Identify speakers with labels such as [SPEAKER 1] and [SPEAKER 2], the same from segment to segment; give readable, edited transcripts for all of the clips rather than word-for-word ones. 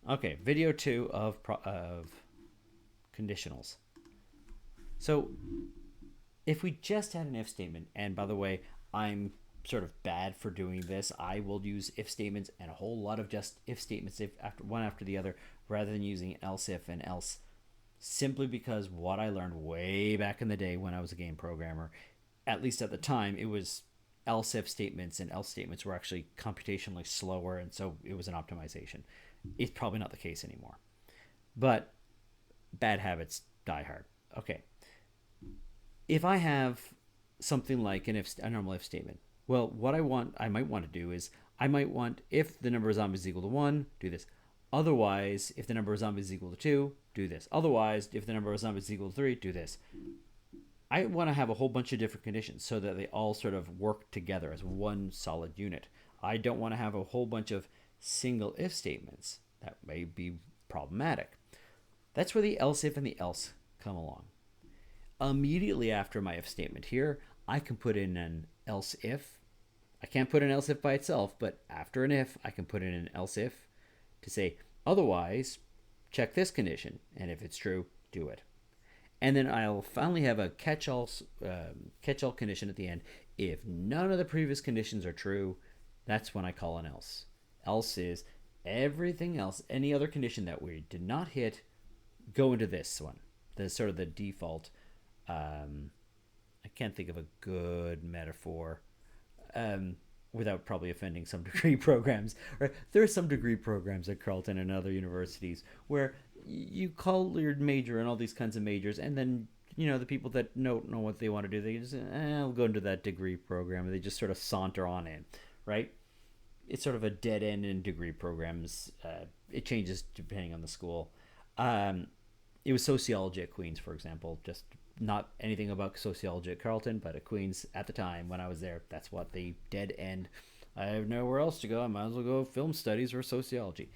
[SPEAKER 1] Okay, video 2 of conditionals. So if we just had an if statement, and by the way, I'm sort of bad for doing this. I will use if statements and a whole lot of just if statements if after one after the other rather than using else if and else, simply because what I learned way back in the day when I was a game programmer, at least at the time, it was else if statements and else statements were actually computationally slower, and so it was an optimization. It's probably not the case anymore. But bad habits die hard. Okay. If I have something like a normal if statement, well, what I might want to do is I might want if the number of zombies is equal to 1, do this. Otherwise, if the number of zombies is equal to 2, do this. Otherwise, if the number of zombies is equal to 3, do this. I want to have a whole bunch of different conditions so that they all sort of work together as one solid unit. I don't want to have a whole bunch of single if statements. That may be problematic. That's where the else if and the else come along. Immediately after my if statement here, I can put in an else if. I can't put an else if by itself, but after an if, I can put in an else if to say, otherwise, check this condition, and if it's true, do it. And then I'll finally have a catch-all condition at the end. If none of the previous conditions are true, that's when I call an else. Else is everything else, any other condition that we did not hit, go into this one. The sort of the default. I can't think of a good metaphor without probably offending some degree programs. Or there are some degree programs at Carleton and other universities where you call your major and all these kinds of majors, and then the people that don't know what they want to do, they just I'll go into that degree program, and they just sort of saunter on in, right? It's sort of a dead end in degree programs. It changes depending on the school. It was sociology at Queen's, for example, just not anything about sociology at Carleton, but at Queen's at the time when I was there, that's what the dead end. I have nowhere else to go. I might as well go film studies or sociology.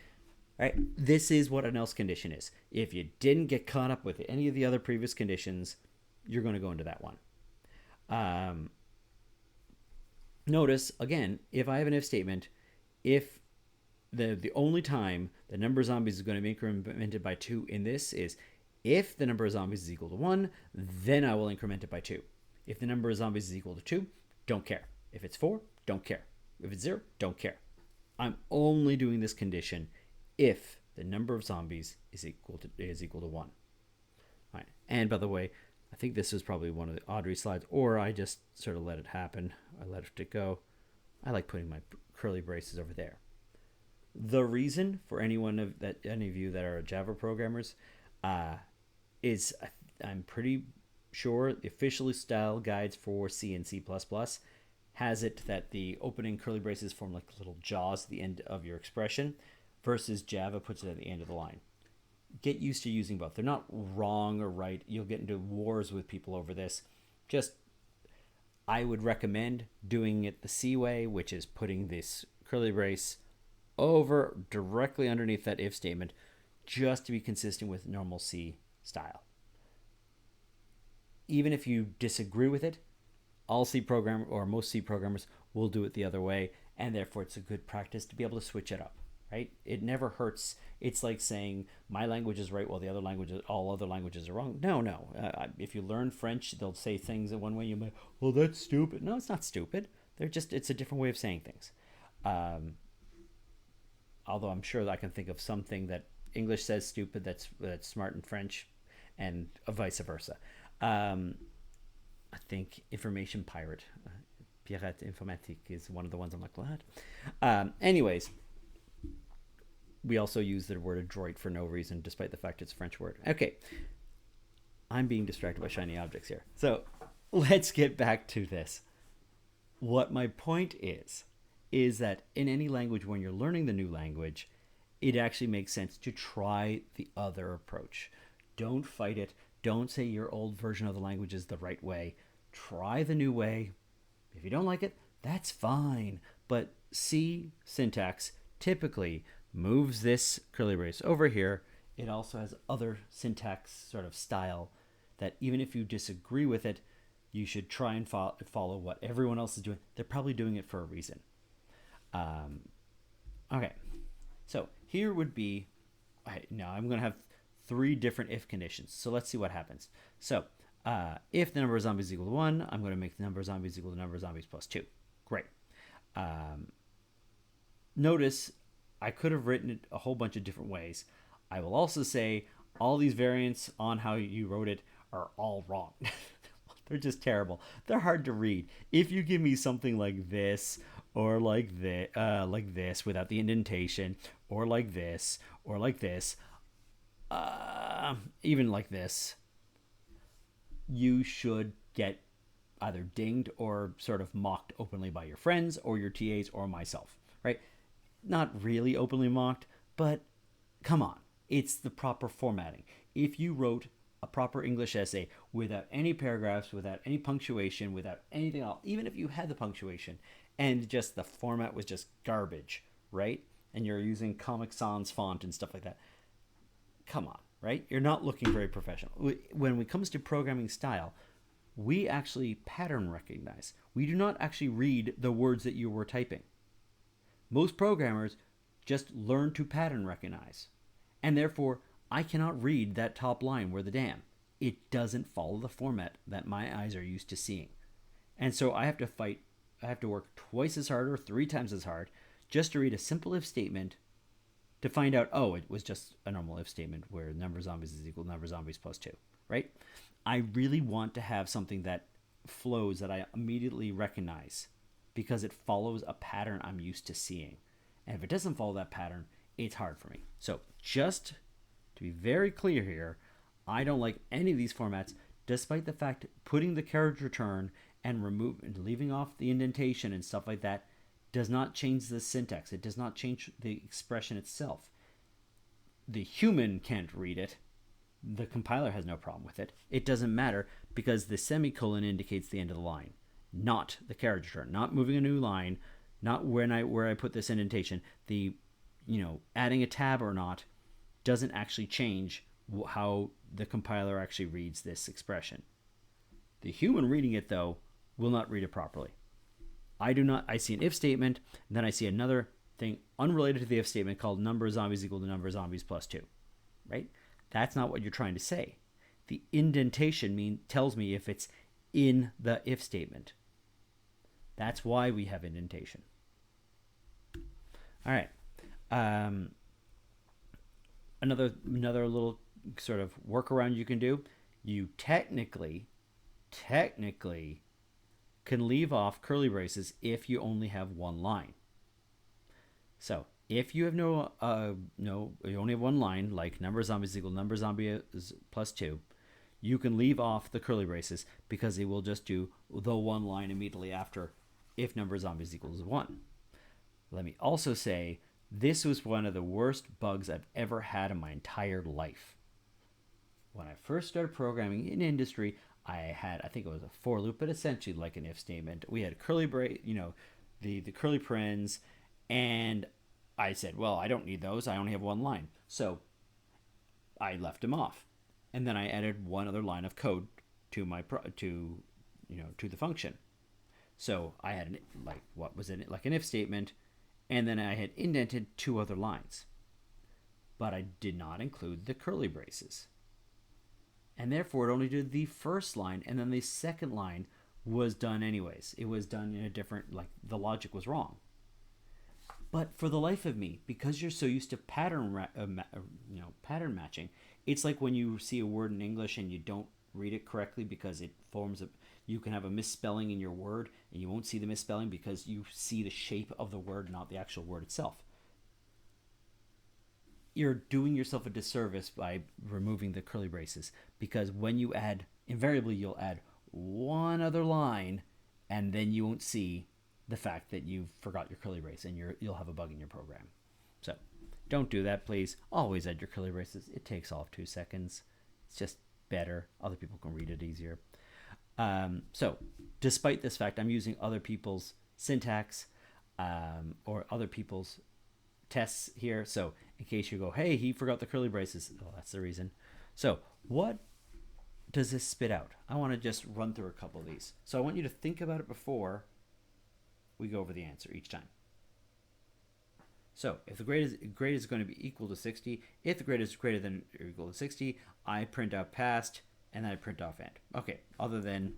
[SPEAKER 1] Right? This is what an else condition is. If you didn't get caught up with any of the other previous conditions, you're going to go into that one. Notice, again, if I have an if statement, if the only time the number of zombies is going to be incremented by 2 in this is if the number of zombies is equal to 1, then I will increment it by 2. If the number of zombies is equal to 2, don't care. If it's 4, don't care. If it's 0, don't care. I'm only doing this condition if the number of zombies is equal to 1. All right. And by the way, I think this is probably one of the Audrey slides, or I just sort of let it happen. I let it go. I like putting my curly braces over there. The reason for any of you that are Java programmers is I'm pretty sure the officially styled guides for C and C++ has it that the opening curly braces form like little jaws at the end of your expression, versus Java puts it at the end of the line. Get used to using both. They're not wrong or right. You'll get into wars with people over this. Just, I would recommend doing it the C way, which is putting this curly brace over directly underneath that if statement, just to be consistent with normal C style. Even if you disagree with it, all C programmers or most C programmers will do it the other way, and therefore it's a good practice to be able to switch it up, right? It never hurts. It's like saying my language is right while all other languages are wrong. No. If you learn French, they'll say things in one way. You might, well, that's stupid. No, it's not stupid. It's a different way of saying things. Although I'm sure that I can think of something that English says stupid that's smart in French, and vice versa. I think information pirate, pirate informatique is one of the ones I'm like, what? Anyways, we also use the word adroit for no reason, despite the fact it's a French word. Okay, I'm being distracted by shiny objects here. So let's get back to this. What my point is that in any language, when you're learning the new language, it actually makes sense to try the other approach. Don't fight it. Don't say your old version of the language is the right way. Try the new way. If you don't like it, that's fine. But C syntax typically moves this curly brace over here. It also has other syntax sort of style that even if you disagree with it, you should try and follow what everyone else is doing. They're probably doing it for a reason. Okay, so here would be now I'm going to have three different if conditions. So let's see what happens. So if the number of zombies is equal to 1, I'm going to make the number of zombies equal to the number of zombies plus 2. Great. Notice I could have written it a whole bunch of different ways. I will also say all these variants on how you wrote it are all wrong. They're just terrible. They're hard to read. If you give me something like this, or like this without the indentation, or like this, even like this, you should get either dinged or sort of mocked openly by your friends or your TAs or myself, right? Not really openly mocked, but come on, it's the proper formatting. If you wrote a proper English essay without any paragraphs, without any punctuation, without anything else, even if you had the punctuation and just the format was just garbage, right? And you're using Comic Sans font and stuff like that, come on, right? You're not looking very professional. When it comes to programming style, we actually pattern recognize. We do not actually read the words that you were typing. Most programmers just learn to pattern recognize. And therefore, I cannot read that top line where the damn. It doesn't follow the format that my eyes are used to seeing. And so I have to work twice as hard or 3 times as hard just to read a simple if statement to find out, oh, it was just a normal if statement where number of zombies is equal to number of zombies plus 2, right? I really want to have something that flows that I immediately recognize because it follows a pattern I'm used to seeing. And if it doesn't follow that pattern, it's hard for me. So just to be very clear here, I don't like any of these formats, despite the fact putting the carriage return and leaving off the indentation and stuff like that does not change the syntax. It does not change the expression itself. The human can't read it. The compiler has no problem with it. It doesn't matter because the semicolon indicates the end of the line, not the carriage return, not moving a new line, not where I put this indentation. The, adding a tab or not doesn't actually change how the compiler actually reads this expression. The human reading it, though, will not read it properly. I see an if statement, and then I see another thing unrelated to the if statement called number of zombies equal to number of zombies plus 2, right? That's not what you're trying to say. The indentation tells me if it's in the if statement. That's why we have indentation. All right. Another little sort of workaround you can do. You technically can leave off curly braces if you only have one line. So if you have you only have one line, like number of zombies equal number of zombies plus 2, you can leave off the curly braces because it will just do the one line immediately after if number of zombies equals 1. Let me also say, this was one of the worst bugs I've ever had in my entire life. When I first started programming in industry, I think it was a for loop, but essentially like an if statement. We had curly the curly parens, and I said, well, I don't need those. I only have one line. So I left them off. And then I added one other line of code to the function. So I had an if statement, and then I had indented 2 other lines. But I did not include the curly braces. And therefore it only did the first line, and then the second line was done anyways. It was done in a different, the logic was wrong. But for the life of me, because you're so used to pattern matching, it's like when you see a word in English and you don't read it correctly because you can have a misspelling in your word, and you won't see the misspelling because you see the shape of the word, not the actual word itself. You're doing yourself a disservice by removing the curly braces, because when you invariably you'll add one other line, and then you won't see the fact that you forgot your curly brace, and you'll have a bug in your program. So don't do that, please. Always add your curly braces. It takes all of 2 seconds. It's just better. Other people can read it easier. So despite this fact, I'm using other people's syntax or other people's tests here. So in case you go, hey, he forgot the curly braces. Oh, that's the reason. So what does this spit out? I want to just run through a couple of these. So I want you to think about it before we go over the answer each time. So if the grade is going to be equal to 60, if the grade is greater than or equal to 60, I print out passed, and then I print off end. Okay, other than,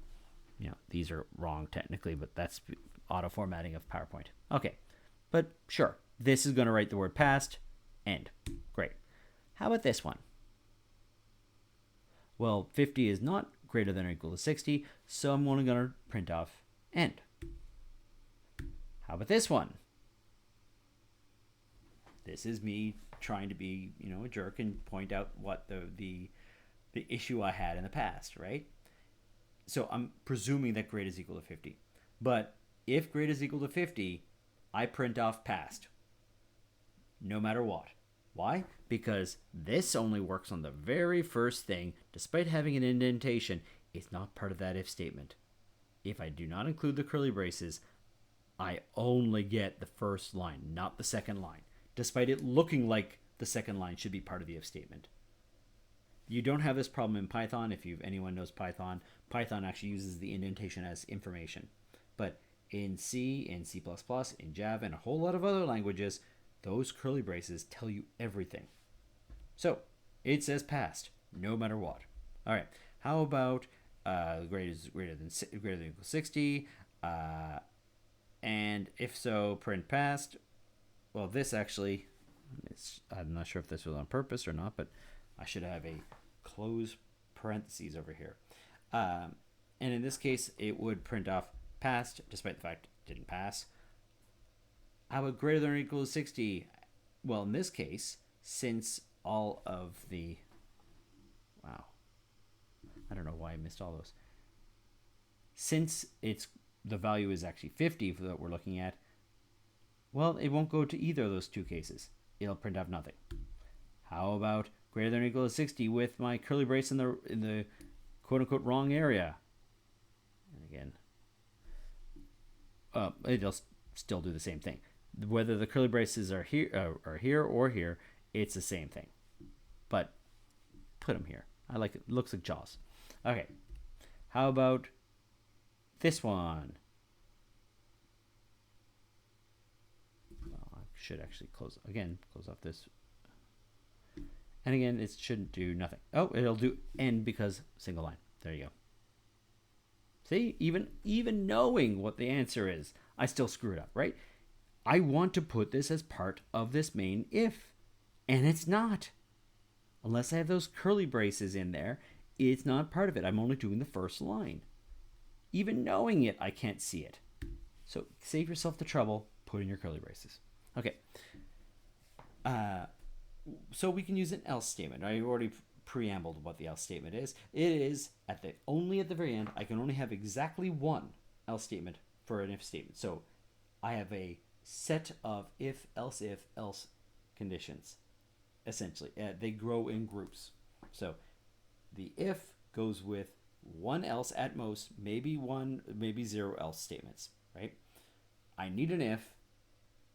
[SPEAKER 1] these are wrong technically, but that's auto formatting of PowerPoint. Okay, but sure, this is going to write the word passed, end. Great. How about this one? Well, 50 is not greater than or equal to 60, so I'm only going to print off end. How about this one? This is me trying to be, a jerk and point out what the issue I had in the past, right? So I'm presuming that grade is equal to 50. But if grade is equal to 50, I print off passed, no matter what. Why? Because this only works on the very first thing. Despite having an indentation, it's not part of that if statement. If I do not include the curly braces, I only get the first line, not the second line, despite it looking like the second line should be part of the if statement. You don't have this problem in Python. If anyone knows Python, Python actually uses the indentation as information. But in C, in C++, in Java, and a whole lot of other languages, those curly braces tell you everything. So it says passed, no matter what. All right. How about grade is greater than equal to 60, and if so, print passed. Well, this actually, I'm not sure if this was on purpose or not, but I should have a close parentheses over here. And in this case, it would print off passed, despite the fact it didn't pass. How about greater than or equal to 60? Well, in this case, since all of the... Wow. I don't know why I missed all those. Since the value is actually 50 that we're looking at, well, it won't go to either of those two cases. It'll print out nothing. How about greater than or equal to 60 with my curly brace in the quote-unquote wrong area? And again, it'll still do the same thing. Whether the curly braces are here or here, it's the same thing. But put them here. I like it. It looks like Jaws. Okay. How about this one? Well, I should actually close off this. And again, it shouldn't do nothing. Oh, it'll do end because single line. There you go. See, even knowing what the answer is, I still screw it up, right? I want to put this as part of this main if, and it's not. Unless I have those curly braces in there, it's not part of it. I'm only doing the first line. Even knowing it, I can't see it. So save yourself the trouble, put in your curly braces. Okay. So we can use an else statement. I already preambled what the else statement is. It is only at the very end. I can only have exactly one else statement for an if statement. So I have a set of if, else conditions. Essentially, they grow in groups. So the if goes with one else at most, maybe zero else statements, right? I need an if.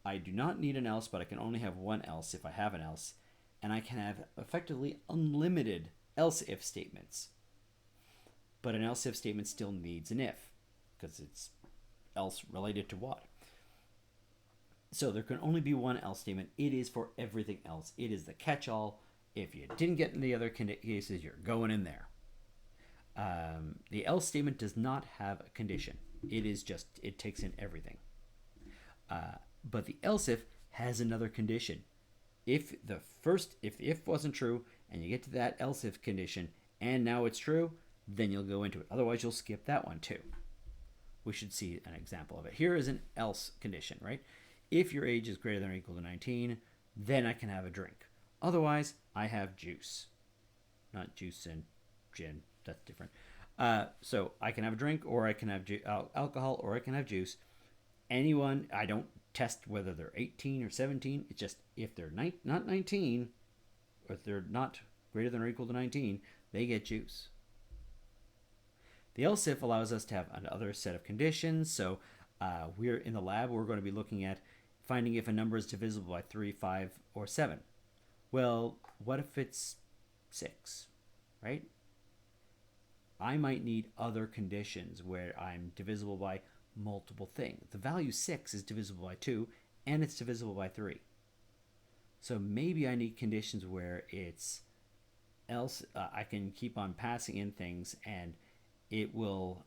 [SPEAKER 1] I do not need an else, but I can only have one else if I have an else. And I can have effectively unlimited else if statements. But an else if statement still needs an if, because it's else related to what? So there can only be one else statement. It is for everything else. It is the catch-all. If you didn't get in the other cases, you're going in there. The else statement does not have a condition. It takes in everything. But the else if has another condition. If the if wasn't true and you get to that else if condition and now it's true, then you'll go into it. Otherwise, you'll skip that one too. We should see an example of it. Here is an else condition, right? If your age is greater than or equal to 19, then I can have a drink. Otherwise, I have juice. Not juice and gin. That's different. So I can have a drink, or I can have alcohol, or I can have juice. Anyone, I don't test whether they're 18 or 17. It's just if they're not 19, or if they're not greater than or equal to 19, they get juice. The else if allows us to have another set of conditions. So we're in the lab, we're going to be looking at finding if a number is divisible by 3, 5, or 7. Well, what if it's 6, right? I might need other conditions where I'm divisible by multiple things. The value 6 is divisible by 2, and it's divisible by 3. So maybe I need conditions where it's else I can keep on passing in things and it will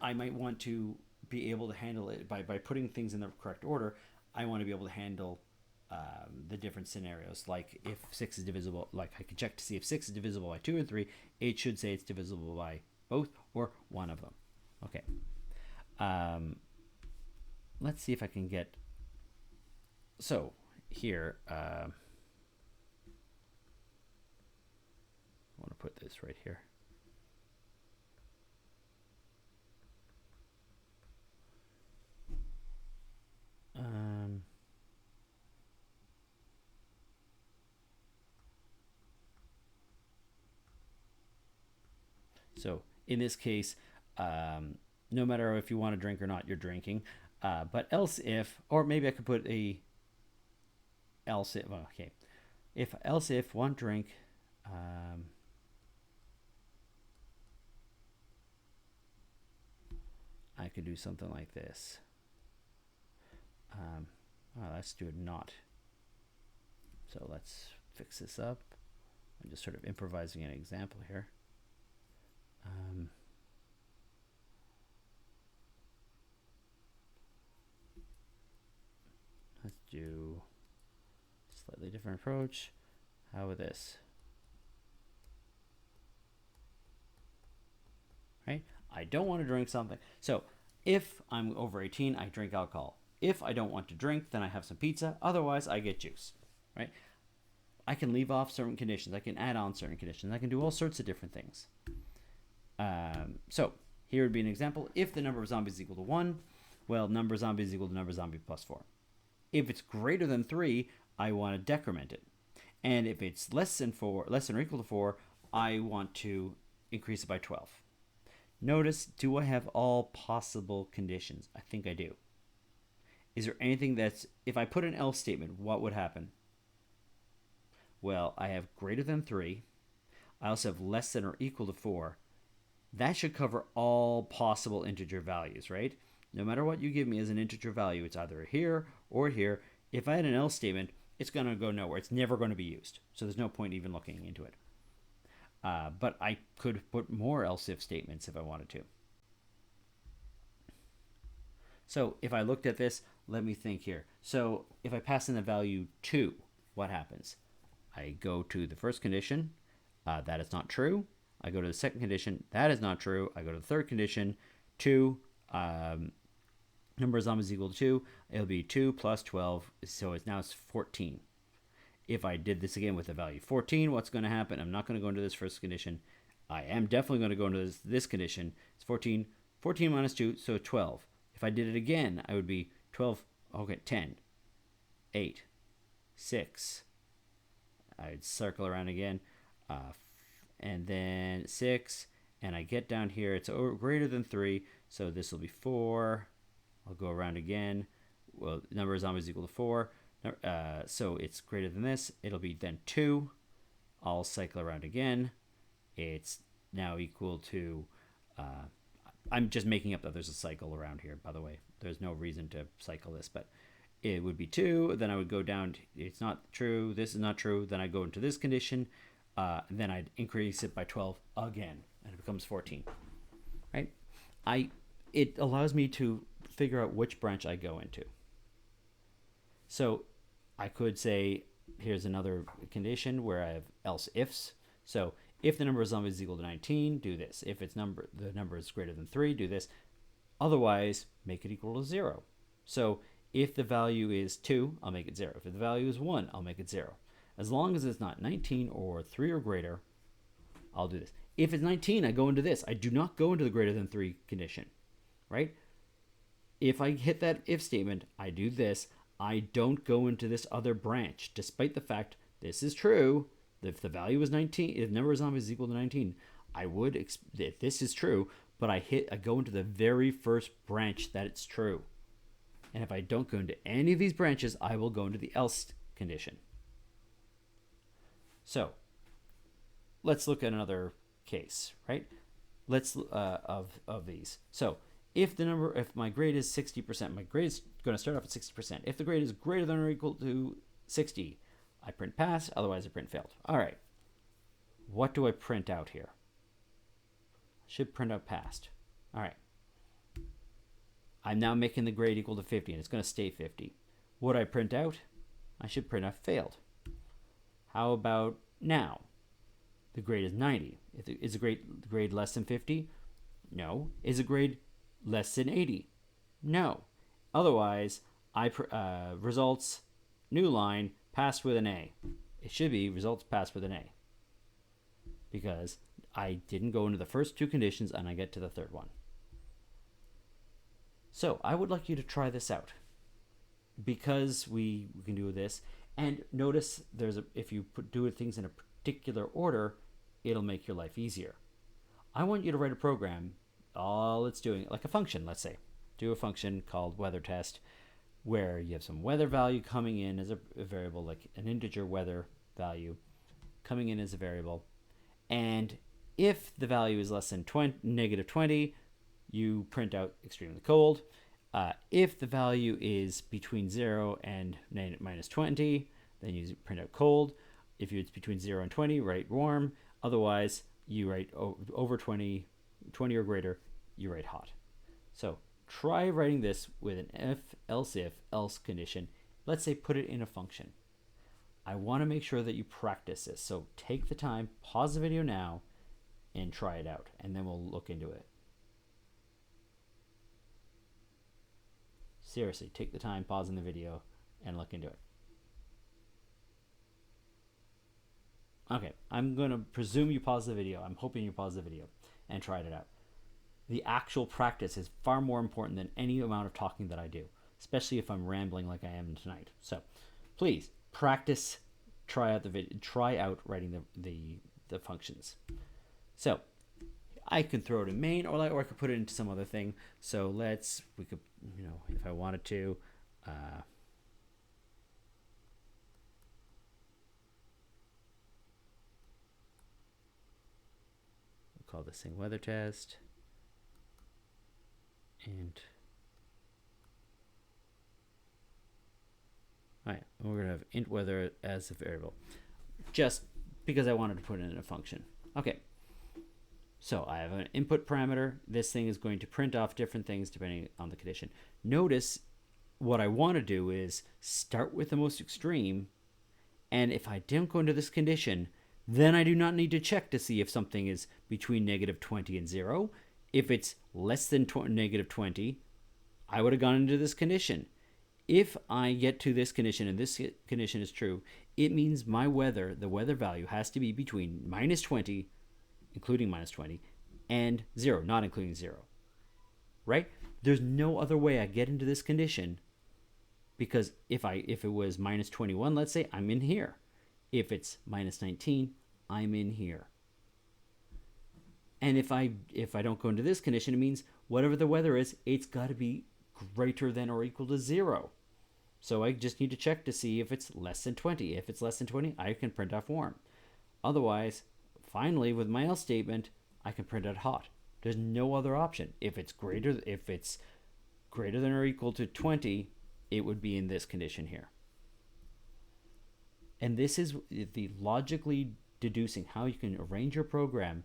[SPEAKER 1] I might want to be able to handle it by putting things in the correct order. I want to be able to handle the different scenarios. Like if 6 is divisible, like I can check to see if 6 is divisible by 2 and 3, it should say it's divisible by both or one of them. Okay. Let's see if I can get, so here, I want to put this right here. So in this case, no matter if you want to drink or not, you're drinking. But else if, or maybe I could put a else if, okay. If else if one drink, I could do something like this. Let's do it not. So let's fix this up. I'm just sort of improvising an example here. Let's do a slightly different approach. How about this? Right? I don't want to drink something. So if I'm over 18, I drink alcohol. If I don't want to drink, then I have some pizza. Otherwise, I get juice. Right? I can leave off certain conditions. I can add on certain conditions. I can do all sorts of different things. So here would be an example. If the number of zombies is equal to 1, well, number of zombies is equal to number of zombies plus 4. If it's greater than 3, I want to decrement it. And if it's less than or equal to 4, I want to increase it by 12. Notice, do I have all possible conditions? I think I do. Is there anything that's, if I put an else statement, what would happen? Well, I have greater than 3. I also have less than or equal to 4. That should cover all possible integer values, right? No matter what you give me as an integer value, it's either here or here. If I had an else statement, it's going to go nowhere. It's never going to be used. So there's no point even looking into it. But I could put more else if statements if I wanted to. So if I looked at this, let me think here. So if I pass in the value 2, what happens? I go to the first condition. That is not true. I go to the second condition. That is not true. I go to the third condition. 2. Number of zombies equal to 2. It'll be 2 plus 12. So it's 14. If I did this again with the value 14, what's going to happen? I'm not going to go into this first condition. I am definitely going to go into this condition. It's 14. 14 minus 2, so 12. If I did it again, I would be 12. Okay, 10. 8. 6. I'd circle around again. And then 6. And I get down here. It's greater than 3. So this will be 4. I'll go around again. Well, number of zombies equal to 4. So it's greater than this. It'll be then 2. I'll cycle around again. It's now equal to... I'm just making up that there's a cycle around here, by the way. There's no reason to cycle this, but it would be 2. Then I would go down. It's not true. This is not true. Then I go into this condition. Then I'd increase it by 12 again, and it becomes 14. Right? It allows me to figure out which branch I go into. So I could say, here's another condition where I have else ifs. So if the number of zombies is equal to 19, do this. If the number is greater than 3, do this. Otherwise, make it equal to 0. So if the value is 2, I'll make it 0. If the value is 1, I'll make it 0. As long as it's not 19 or 3 or greater, I'll do this. If it's 19, I go into this. I do not go into the greater than 3 condition, right? If I hit that if statement, I do this. I don't go into this other branch, despite the fact this is true. If the value is 19, if the number of zombies is equal to 19, I would, if this is true, but I go into the very first branch that it's true. And if I don't go into any of these branches, I will go into the else condition. So let's look at another case, right? Let's of these. So if my grade is 60%, my grade is going to start off at 60%. If the grade is greater than or equal to 60, I print pass, otherwise I print failed. All right. What do I print out here? I should print out passed. All right. I'm now making the grade equal to 50, and it's going to stay 50. What I print out? I should print out failed. How about now? The grade is 90. Is the grade less than 50? No. Is the grade less than 80? No. Otherwise, results, new line, passed with an A. It should be results passed with an A, because I didn't go into the first two conditions and I get to the third one. So I would like you to try this out, because we can do this. And notice if you do things in a particular order, it'll make your life easier. I want you to write a program. All it's doing, like a function, let's say, do a function called weather test, where you have some weather value coming in as a variable, like an integer weather value coming in as a variable. And if the value is less than -20, you print out extremely cold. If the value is between 0 and -20, then you print out cold. If it's between 0 and 20, write warm. Otherwise, you write over 20 or greater, you write hot. So try writing this with an if, else condition. Let's say put it in a function. I want to make sure that you practice this. So take the time, pause the video now, and try it out, and then we'll look into it. Seriously, take the time, pause in the video, and look into it. Okay, I'm going to presume you pause the video. I'm hoping you pause the video and tried it out. The actual practice is far more important than any amount of talking that I do, especially if I'm rambling like I am tonight. So please practice, try out writing the functions. So I can throw it in main, or I could put it into some other thing. So we could, if I wanted to, we'll call this thing weather test, and all right, we're gonna have int weather as a variable, just because I wanted to put it in a function. Okay. So I have an input parameter. This thing is going to print off different things depending on the condition. Notice what I want to do is start with the most extreme, and if I don't go into this condition, then I do not need to check to see if something is between -20 and 0. If it's less than -20, I would have gone into this condition. If I get to this condition and this condition is true, it means the weather value has to be between -20, including -20, and 0, not including 0. Right? There's no other way I get into this condition, because if it was -21, let's say, I'm in here. If it's -19, I'm in here. And if I don't go into this condition, it means whatever the weather is, it's got to be greater than or equal to 0. So I just need to check to see if it's less than 20. If it's less than 20, I can print off warm. Otherwise, finally, with my else statement, I can print out hot. There's no other option. If it's greater than or equal to 20, it would be in this condition here. And this is the logically deducing how you can arrange your program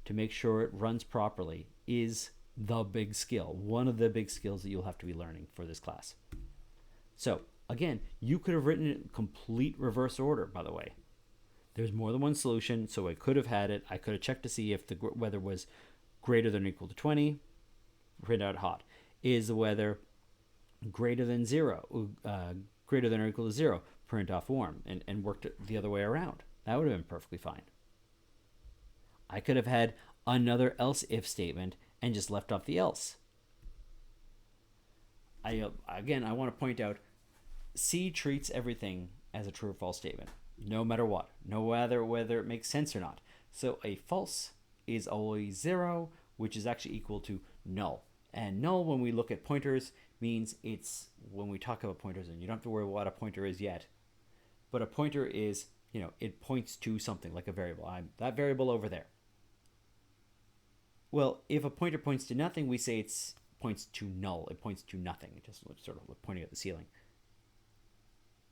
[SPEAKER 1] to make sure it runs properly is the big skill. One of the big skills that you'll have to be learning for this class. So again, you could have written it in complete reverse order, by the way. There's more than one solution, so I could have had it. I could have checked to see if the weather was greater than or equal to 20, print out hot. Is the weather greater than 0, greater than or equal to 0, print off warm, and worked it the other way around. That would have been perfectly fine. I could have had another else if statement and just left off the else. I want to point out, C treats everything as a true or false statement, no matter what, no matter whether it makes sense or not. So a false is always 0, which is actually equal to null. And null, when we look at pointers, means it's when we talk about pointers, and you don't have to worry what a pointer is yet, but a pointer is, it points to something like a variable. I'm that variable over there. Well, if a pointer points to nothing, we say it's points to null. It points to nothing. It just sort of pointing at the ceiling.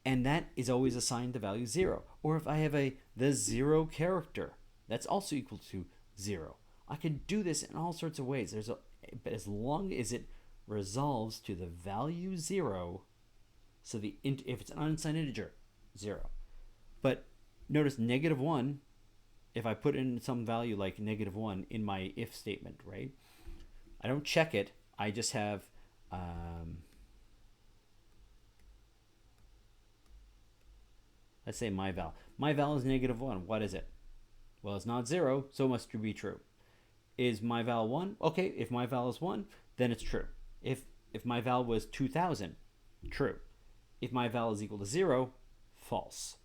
[SPEAKER 1] And that is always assigned the value 0. Or if I have the 0 character, that's also equal to 0. I can do this in all sorts of ways. But as long as it resolves to the value 0, so if it's an unsigned integer, 0. But notice -1, if I put in some value like -1 in my if statement, right? I don't check it. I just have let's say my val. My val is -1. What is it? Well, it's not 0, so it must be true. Is my val 1? Okay, if my val is 1, then it's true. If my val was 2000, true. If my val is equal to 0, false.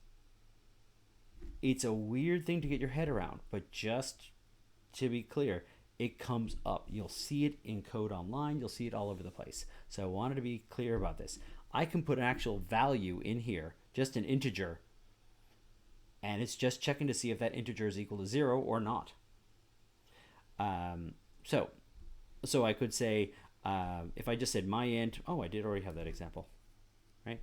[SPEAKER 1] It's a weird thing to get your head around, but just to be clear, it comes up. You'll see it in code online. You'll see it all over the place. So I wanted to be clear about this. I can put an actual value in here, just an integer, and it's just checking to see if that integer is equal to 0 or not. So I could say, if I just said my int, I did already have that example, right?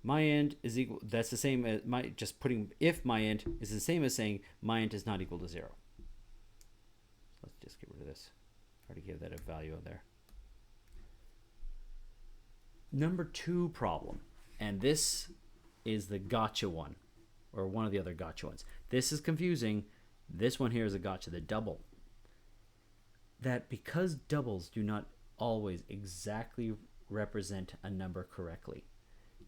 [SPEAKER 1] My int is equal, that's the same as just putting if my int is the same as saying my int is not equal to 0. Let's just get rid of this. Try to give that a value there. Number 2 problem, and this is the gotcha one, or one of the other gotcha ones. This is confusing. This one here is a gotcha, the double. That because doubles do not always exactly represent a number correctly,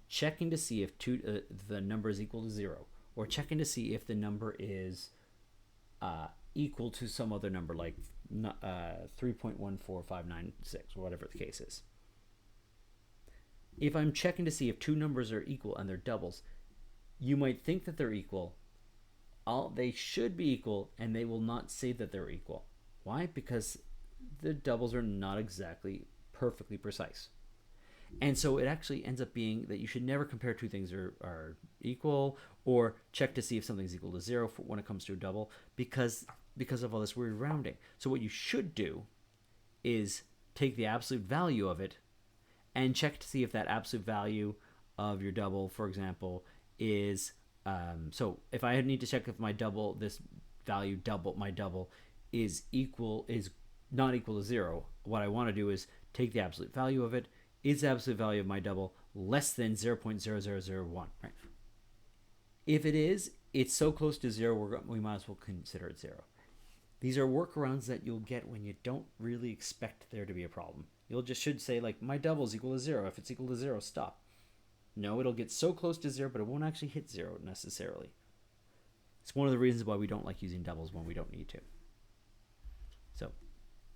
[SPEAKER 1] checking to see if the number is equal to 0, or checking to see if the number is equal to some other number like 3.14596, or whatever the case is. If I'm checking to see if two numbers are equal and they're doubles, you might think that they're equal. They should be equal, and they will not say that they're equal. Why? Because the doubles are not exactly perfectly precise. And so it actually ends up being that you should never compare two things are equal, or check to see if something's equal to 0 when it comes to a double, because of all this weird rounding. So what you should do is take the absolute value of it and check to see if that absolute value of your double, for example, is so if I need to check if my double, this value my double is not equal to 0, what I want to do is take the absolute value of it. Is the absolute value of my double less than 0.0001, right? If it is, it's so close to 0, we might as well consider it 0. These are workarounds that you'll get when you don't really expect there to be a problem. Should say, like, my double is equal to 0. If it's equal to 0, stop. No, it'll get so close to 0, but it won't actually hit 0 necessarily. It's one of the reasons why we don't like using doubles when we don't need to. So,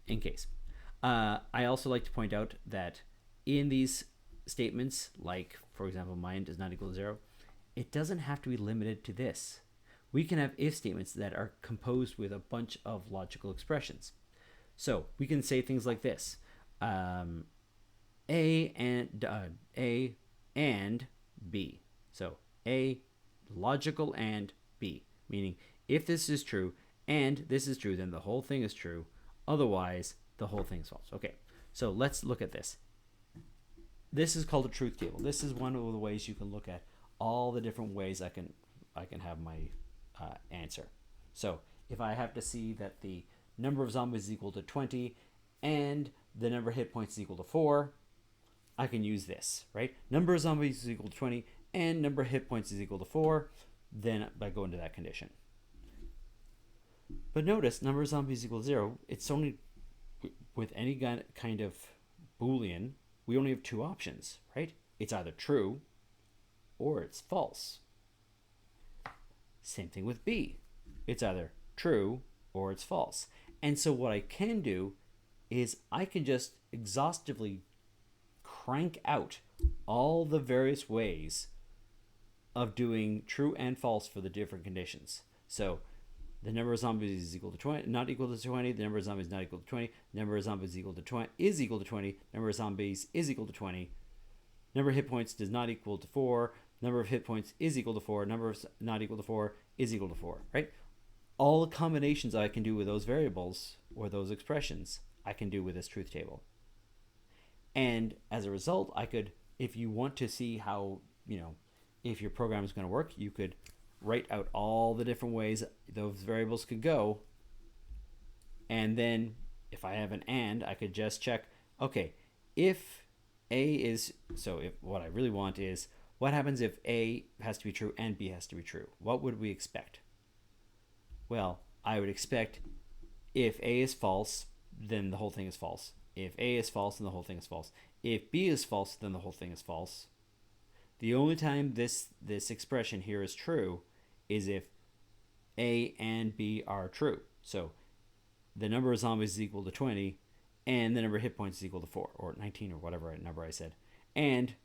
[SPEAKER 1] in case. I also like to point out that in these statements, like, for example, my int is not equal to 0, it doesn't have to be limited to this. We can have if statements that are composed with a bunch of logical expressions. So we can say things like this. A and B. So A, logical, and B. Meaning, if this is true and this is true, then the whole thing is true. Otherwise, the whole thing is false. Okay, so let's look at this. This is called a truth table. This is one of the ways you can look at all the different ways I can have my answer. So if I have to see that the number of zombies is equal to 20 and the number of hit points is equal to 4, I can use this, right? Number of zombies is equal to 20 and number of hit points is equal to 4, then I go into that condition. But notice, number of zombies is equal to 0. It's only, with any kind of Boolean, we only have two options, right? It's either true or it's false. Same thing with B. It's either true or it's false. And so what I can do is I can just exhaustively crank out all the various ways of doing true and false for the different conditions. So the number of zombies is equal to 20, not equal to 20. The number of zombies is not equal to 20. The number of zombies is equal to 20. Is equal to 20. Number of zombies is equal to 20. Number of hit points does not equal to 4. Number of hit points is equal to 4. Number of not equal to 4 is equal to 4. Right? All the combinations I can do with those variables or those expressions, I can do with this truth table. And as a result, I could, if you want to see how, if your program is going to work, you could write out all the different ways those variables could go. And then if I have an and, I could just check, okay, if A is, so if what I really want is, what happens if A has to be true and B has to be true? What would we expect? Well, I would expect if A is false, then the whole thing is false. If A is false, then the whole thing is false. If B is false, then the whole thing is false. The only time this expression here is true is if A and B are true. So the number of zombies is equal to 20, and the number of hit points is equal to 4, or 19, or whatever number I said. And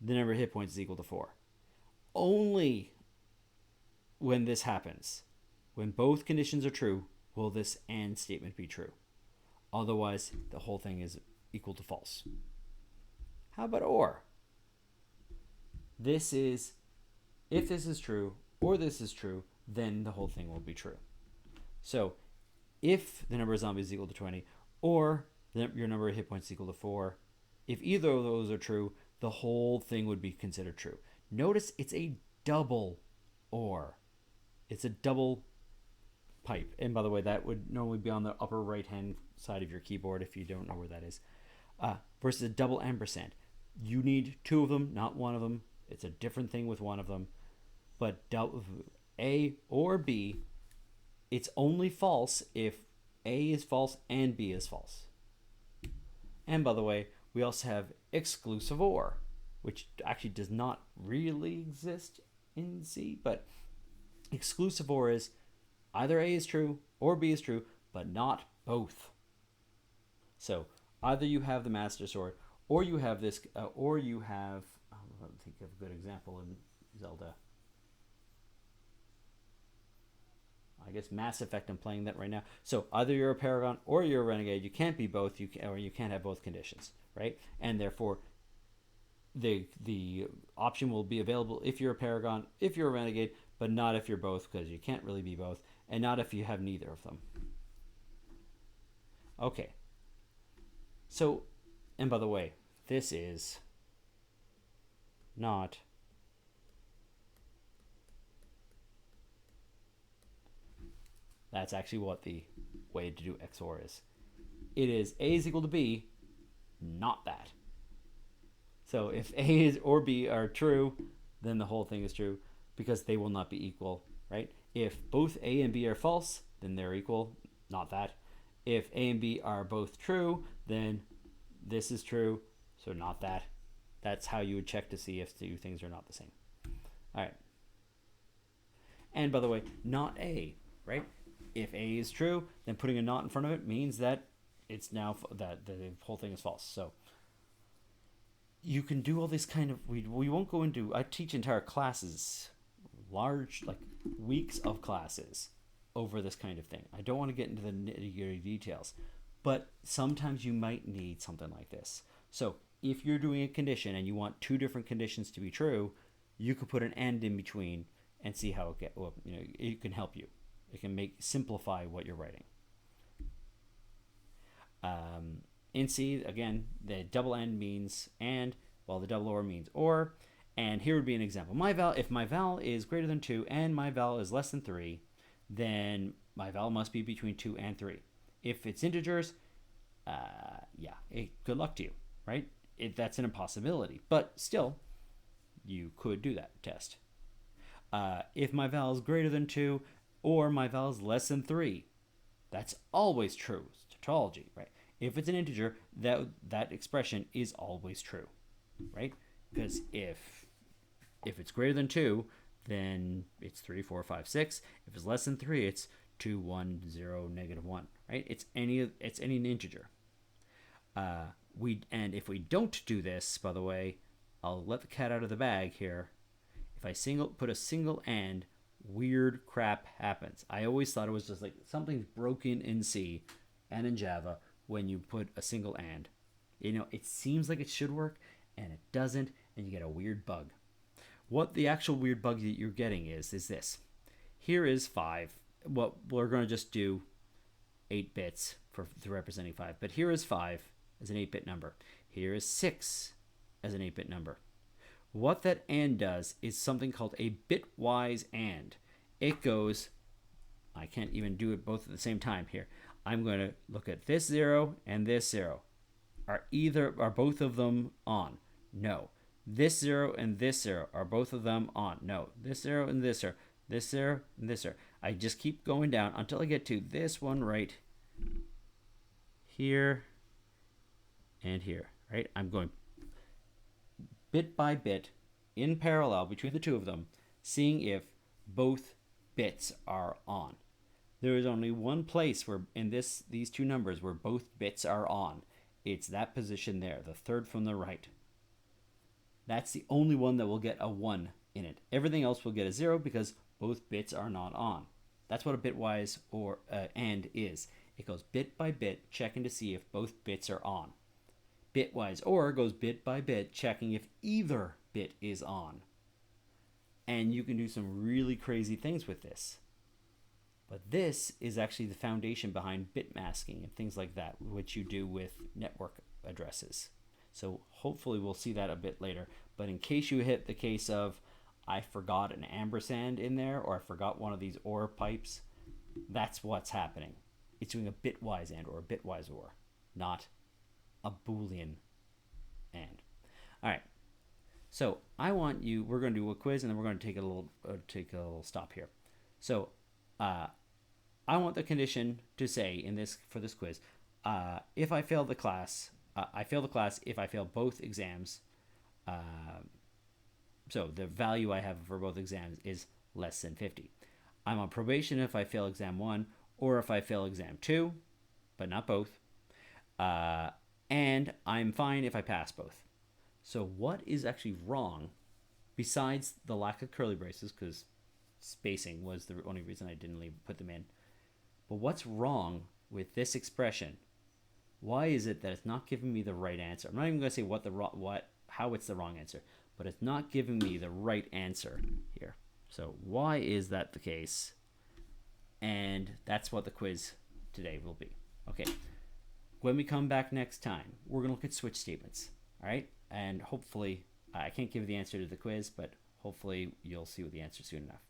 [SPEAKER 1] the number of hit points is equal to 4. Only when this happens, when both conditions are true, will this and statement be true. Otherwise, the whole thing is equal to false. How about or? This is, if this is true or this is true, then the whole thing will be true. So if the number of zombies is equal to 20 or your number of hit points is equal to 4, if either of those are true, the whole thing would be considered true. Notice it's a double or. It's a double pipe. And by the way, that would normally be on the upper right hand side of your keyboard if you don't know where that is. Versus a double ampersand. You need two of them, not one of them. It's a different thing with one of them. But A or B, it's only false if A is false and B is false. And by the way, we also have exclusive or, which actually does not really exist in C, but exclusive or is either A is true or B is true, but not both. So either you have the Master Sword, or you have this, or you have, I think of a good example in Zelda. I guess Mass Effect, I'm playing that right now. So either you're a Paragon or you're a Renegade. You can't be both, or you can't have both conditions, right? And therefore, the option will be available if you're a Paragon, if you're a Renegade, but not if you're both, because you can't really be both, and not if you have neither of them. Okay. So, and by the way, this is not that's actually what the way to do XOR is. It is A is equal to B, not that. So if A is or B are true, then the whole thing is true because they will not be equal, right? If both A and B are false, then they're equal, not that. If A and B are both true, then this is true, so not that. That's how you would check to see if two things are not the same. All right. And by the way, not A, right? If A is true, then putting a not in front of it means that it's now that the whole thing is false. So you can do all this kind of, we won't go into, I teach entire classes, large, like weeks of classes over this kind of thing. I don't want to get into the nitty-gritty details, but sometimes you might need something like this. So if you're doing a condition and you want two different conditions to be true, you could put an and in between and see how it can help you. It can simplify what you're writing. In C, again, the double and means and, while the double or means or. And here would be an example. If my val is greater than 2 and my val is less than 3, then my val must be between 2 and 3. If it's integers, good luck to you, right? That's an impossibility. But still, you could do that test. If my val is greater than 2 or my val is less than 3, that's always true. It's tautology, right? If it's an integer, that expression is always true, right? Because if it's greater than 2, then it's 3, 4, 5, 6. If it's less than 3, it's 2, 1, 0, -1, right? It's any integer. And if we don't do this, by the way, I'll let the cat out of the bag here. If I put a single and, weird crap happens. I always thought it was just like something's broken in C and in Java when you put a single and. It seems like it should work and it doesn't, and you get a weird bug. What the actual weird bug that you're getting is this. Here is 5. Well, we're going to just do 8 bits for representing 5, but here is 5 as an 8-bit number. Here is 6 as an 8-bit number. What that AND does is something called a bitwise AND. It goes, I can't even do it both at the same time here. I'm going to look at this 0 and this 0. Are both of them on? No. This 0 and this 0, are both of them on? No. This 0 and this 0, this 0 and this 0. I just keep going down until I get to this one right here and here, right? I'm going bit by bit in parallel between the two of them, seeing if both bits are on. There is only one place where in these two numbers where both bits are on. It's that position there, the third from the right. That's the only one that will get a 1 in it. Everything else will get a 0 because both bits are not on. That's what a bitwise or AND is. It goes bit by bit, checking to see if both bits are on. Bitwise OR goes bit by bit, checking if either bit is on. And you can do some really crazy things with this. But this is actually the foundation behind bit masking and things like that, which you do with network addresses. So hopefully we'll see that a bit later. But in case you hit the case of, I forgot an ampersand in there, or I forgot one of these OR pipes, that's what's happening. It's doing a bitwise AND or a bitwise OR, not a Boolean AND. All right. So we're going to do a quiz, and then we're going to take a little stop here. So I want the condition to say for this quiz, if I fail the class, I fail the class if I fail both exams. So the value I have for both exams is less than 50. I'm on probation if I fail exam 1 or if I fail exam 2, but not both. And I'm fine if I pass both. So what is actually wrong, besides the lack of curly braces, because spacing was the only reason I didn't put them in. But what's wrong with this expression? Why is it that it's not giving me the right answer? I'm not even going to say how it's the wrong answer, but it's not giving me the right answer here. So why is that the case? And that's what the quiz today will be. Okay. When we come back next time, we're going to look at switch statements. All right. And hopefully, I can't give you the answer to the quiz, but hopefully you'll see the answer soon enough.